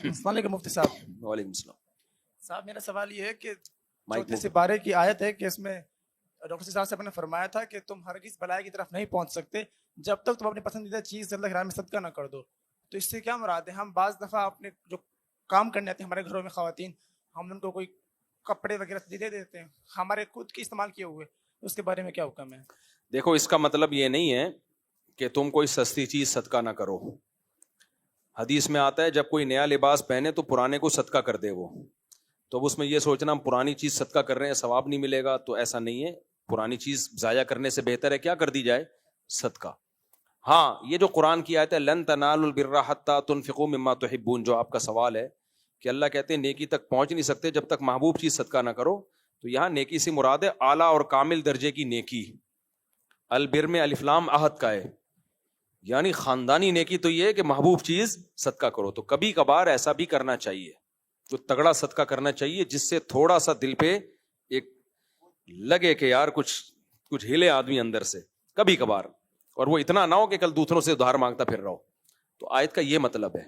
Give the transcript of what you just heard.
السلام علیکم مفتی صاحب. وعلیکم السلام. صاحب میرا سوال یہ ہے کہ مائک چوتھے سپارے کی آیت ہے کہ اس میں ڈاکٹر صاحب صاحب نے فرمایا تھا کہ تم ہرگز بلائی کی طرف نہیں پہنچ سکتے جب تک تم اپنی پسندیدہ چیز اللہ کی راہ میں صدقہ نہ کر دو. تو اس سے کیا مراد ہے؟ ہم بعض دفعہ اپنے جو کام کرنے آتے ہیں ہمارے گھروں میں خواتین, ہم ان کو کوئی کپڑے وغیرہ دے دیتے ہیں ہمارے خود کے استعمال کیے ہوئے, اس کے بارے میں کیا حکم ہے؟ دیکھو اس کا مطلب یہ نہیں ہے کہ تم کوئی سستی چیز صدقہ نہ کرو. حدیث میں آتا ہے جب کوئی نیا لباس پہنے تو پرانے کو صدقہ کر دے وہ. تو اب اس میں یہ سوچنا ہم پرانی چیز صدقہ کر رہے ہیں ثواب نہیں ملے گا, تو ایسا نہیں ہے. پرانی چیز ضائع کرنے سے بہتر ہے کیا کر دی جائے, صدقہ. ہاں یہ جو قرآن کی آیت ہے لن تنالوا البر حتی تنفقوا مما تحبون, جو آپ کا سوال ہے کہ اللہ کہتے ہیں نیکی تک پہنچ نہیں سکتے جب تک محبوب چیز صدقہ نہ کرو, تو یہاں نیکی سے مراد ہے اعلیٰ اور کامل درجے کی نیکی. البر میں الف لام عہد کا ہے, یعنی خاندانی نیکی تو یہ ہے کہ محبوب چیز صدقہ کرو. تو کبھی کبھار ایسا بھی کرنا چاہیے, جو تگڑا صدقہ کرنا چاہیے جس سے تھوڑا سا دل پہ ایک لگے کہ یار کچھ ہلے آدمی اندر سے, کبھی کبھار, اور وہ اتنا نہ ہو کہ کل دوسروں سے ادھار مانگتا پھر رہو. تو آیت کا یہ مطلب ہے.